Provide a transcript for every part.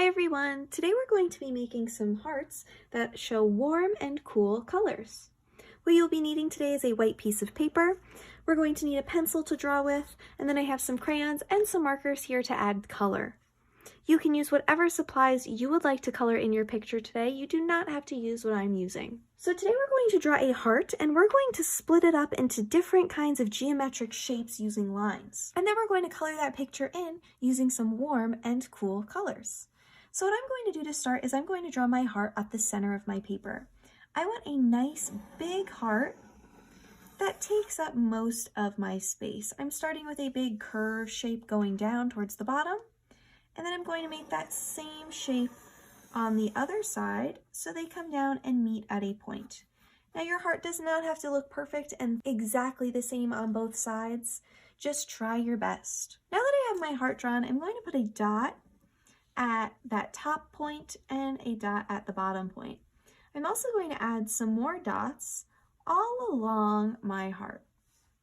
Hi everyone! Today we're going to be making some hearts that show warm and cool colors. What you'll be needing today is a white piece of paper. We're going to need a pencil to draw with, and then I have some crayons and some markers here to add color. You can use whatever supplies you would like to color in your picture today. You do not have to use what I'm using. So today we're going to draw a heart, and we're going to split it up into different kinds of geometric shapes using lines. And then we're going to color that picture in using some warm and cool colors. So what I'm going to do to start is I'm going to draw my heart at the center of my paper. I want a nice big heart that takes up most of my space. I'm starting with a big curve shape going down towards the bottom, and then I'm going to make that same shape on the other side so they come down and meet at a point. Now your heart does not have to look perfect and exactly the same on both sides. Just try your best. Now that I have my heart drawn, I'm going to put a dot at that top point and a dot at the bottom point. I'm also going to add some more dots all along my heart.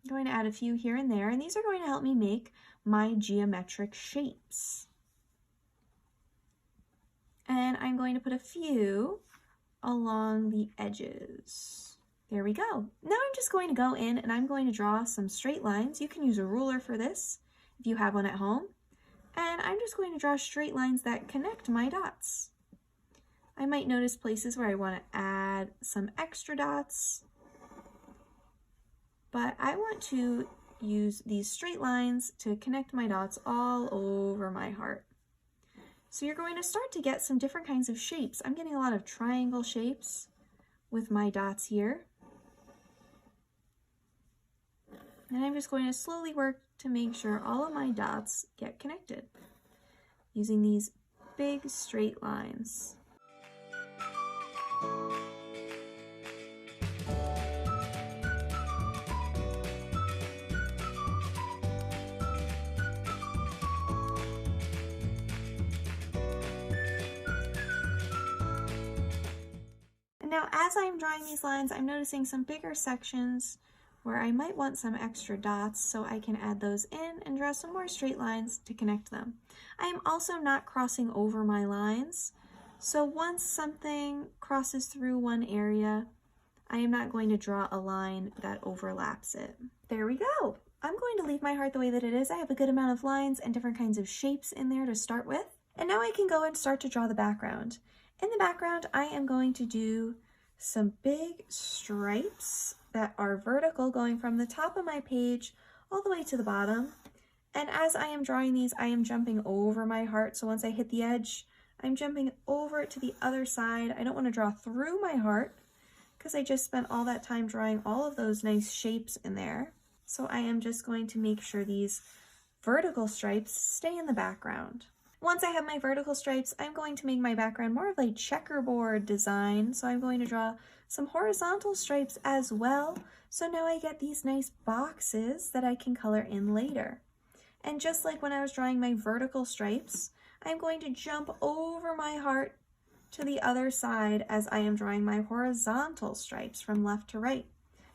I'm going to add a few here and there, and these are going to help me make my geometric shapes. And I'm going to put a few along the edges. There we go. Now I'm just going to go in and I'm going to draw some straight lines. You can use a ruler for this if you have one at home. And I'm just going to draw straight lines that connect my dots. I might notice places where I want to add some extra dots, but I want to use these straight lines to connect my dots all over my heart. So you're going to start to get some different kinds of shapes. I'm getting a lot of triangle shapes with my dots here. And I'm just going to slowly work to make sure all of my dots get connected using these big straight lines. And now as I'm drawing these lines, I'm noticing some bigger sections where I might want some extra dots, so I can add those in and draw some more straight lines to connect them. I am also not crossing over my lines, so once something crosses through one area, I am not going to draw a line that overlaps it. There we go. I'm going to leave my heart the way that it is. I have a good amount of lines and different kinds of shapes in there to start with. And now I can go and start to draw the background. In the background, I am going to do some big stripes that are vertical going from the top of my page all the way to the bottom. And as I am drawing these, I am jumping over my heart. So once I hit the edge, I'm jumping over it to the other side. I don't want to draw through my heart because I just spent all that time drawing all of those nice shapes in there. So I am just going to make sure these vertical stripes stay in the background. Once I have my vertical stripes, I'm going to make my background more of a checkerboard design. So I'm going to draw some horizontal stripes as well. So now I get these nice boxes that I can color in later. And just like when I was drawing my vertical stripes, I'm going to jump over my heart to the other side as I am drawing my horizontal stripes from left to right.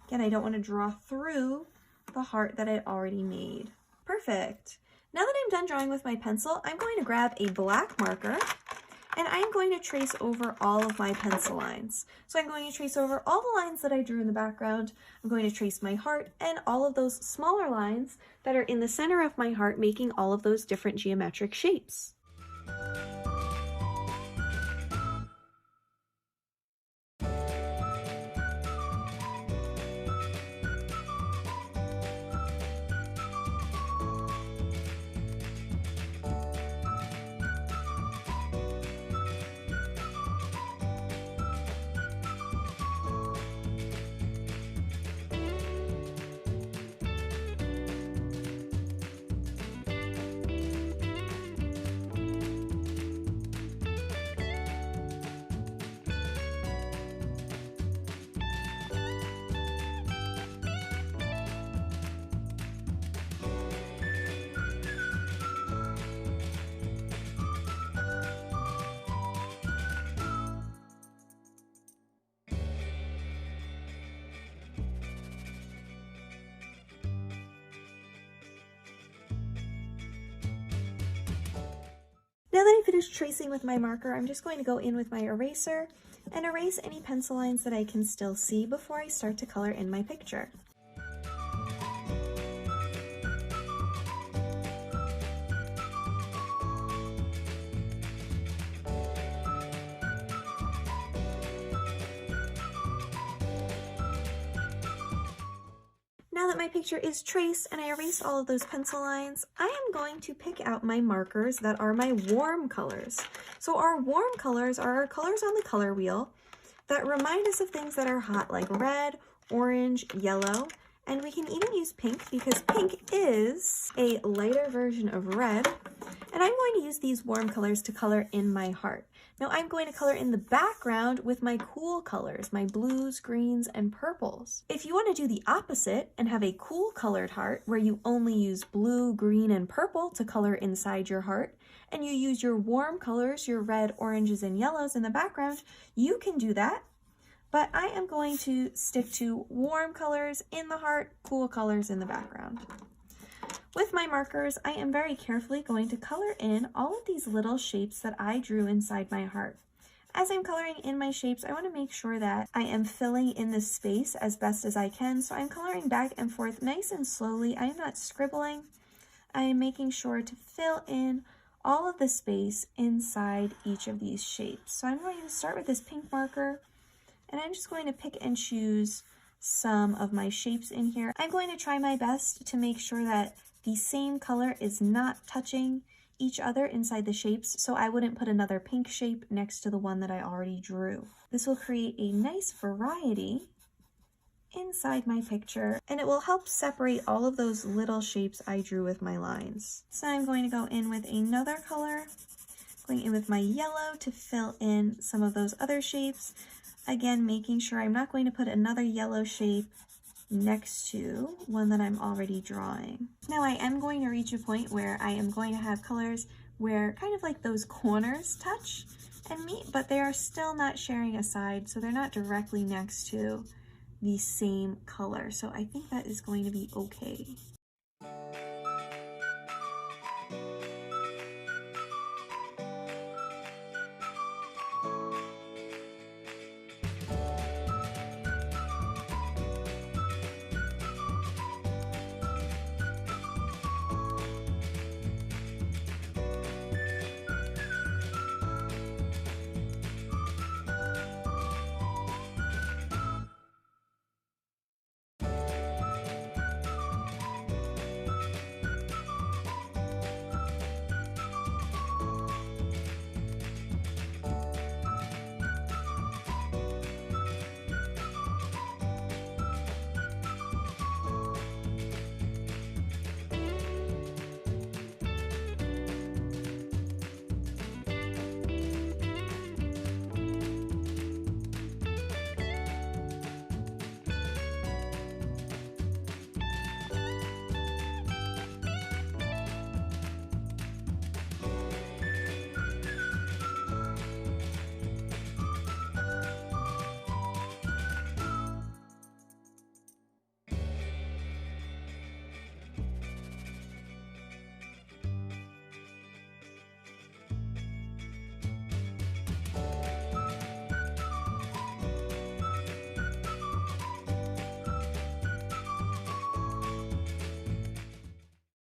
Again, I don't want to draw through the heart that I already made. Perfect. Now that I'm done drawing with my pencil, I'm going to grab a black marker and I'm going to trace over all of my pencil lines. So I'm going to trace over all the lines that I drew in the background. I'm going to trace my heart and all of those smaller lines that are in the center of my heart, making all of those different geometric shapes. Now that I finished tracing with my marker, I'm just going to go in with my eraser and erase any pencil lines that I can still see before I start to color in my picture. Now that my picture is traced and I erased all of those pencil lines, I am going to pick out my markers that are my warm colors. So our warm colors are our colors on the color wheel that remind us of things that are hot, like red, orange, yellow, and we can even use pink because pink is a lighter version of red. And I'm going to use these warm colors to color in my heart. Now I'm going to color in the background with my cool colors, my blues, greens, and purples. If you want to do the opposite and have a cool colored heart where you only use blue, green, and purple to color inside your heart, and you use your warm colors, your red, oranges, and yellows in the background, you can do that. But I am going to stick to warm colors in the heart, cool colors in the background. With my markers, I am very carefully going to color in all of these little shapes that I drew inside my heart. As I'm coloring in my shapes, I want to make sure that I am filling in this space as best as I can. So I'm coloring back and forth nice and slowly. I am not scribbling. I am making sure to fill in all of the space inside each of these shapes. So I'm going to start with this pink marker, and I'm just going to pick and choose some of my shapes in here. I'm going to try my best to make sure that the same color is not touching each other inside the shapes, so I wouldn't put another pink shape next to the one that I already drew. This will create a nice variety inside my picture, and it will help separate all of those little shapes I drew with my lines. So I'm going to go in with another color, going in with my yellow to fill in some of those other shapes. Again, making sure I'm not going to put another yellow shape next to one that I'm already drawing. Now I am going to reach a point where I am going to have colors where kind of like those corners touch and meet, but they are still not sharing a side, so they're not directly next to the same color. So I think that is going to be okay.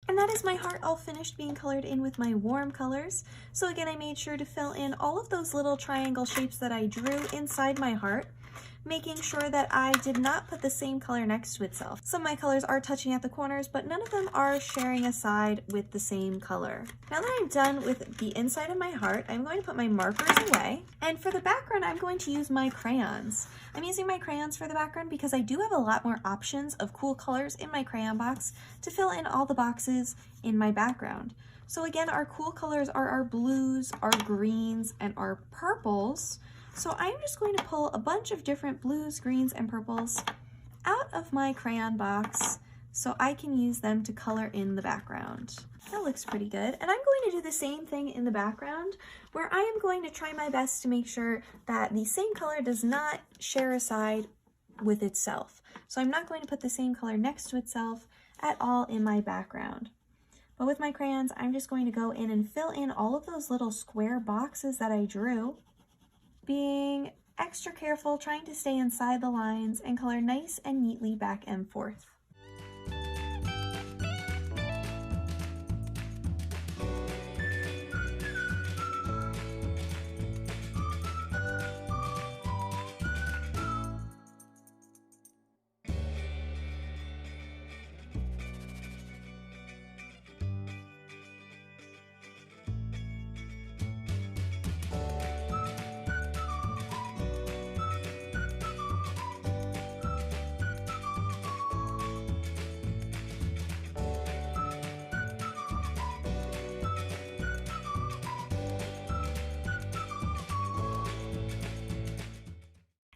And that is my heart all finished being colored in with my warm colors. So again, I made sure to fill in all of those little triangle shapes that I drew inside my heart, making sure that I did not put the same color next to itself. Some of my colors are touching at the corners, but none of them are sharing a side with the same color. Now that I'm done with the inside of my heart, I'm going to put my markers away. And for the background, I'm going to use my crayons. I'm using my crayons for the background because I do have a lot more options of cool colors in my crayon box to fill in all the boxes in my background. So again, our cool colors are our blues, our greens, and our purples. So I'm just going to pull a bunch of different blues, greens, and purples out of my crayon box so I can use them to color in the background. That looks pretty good. And I'm going to do the same thing in the background where I am going to try my best to make sure that the same color does not share a side with itself. So I'm not going to put the same color next to itself at all in my background. But with my crayons, I'm just going to go in and fill in all of those little square boxes that I drew, being extra careful, trying to stay inside the lines and color nice and neatly back and forth.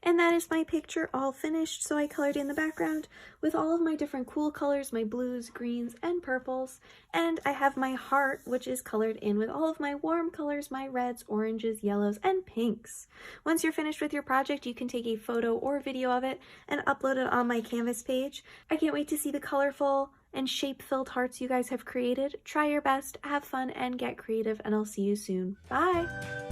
And that is my picture all finished, so I colored in the background with all of my different cool colors, my blues, greens, and purples. And I have my heart, which is colored in with all of my warm colors, my reds, oranges, yellows, and pinks. Once you're finished with your project, you can take a photo or video of it and upload it on my Canvas page. I can't wait to see the colorful and shape-filled hearts you guys have created. Try your best, have fun, and get creative, and I'll see you soon. Bye!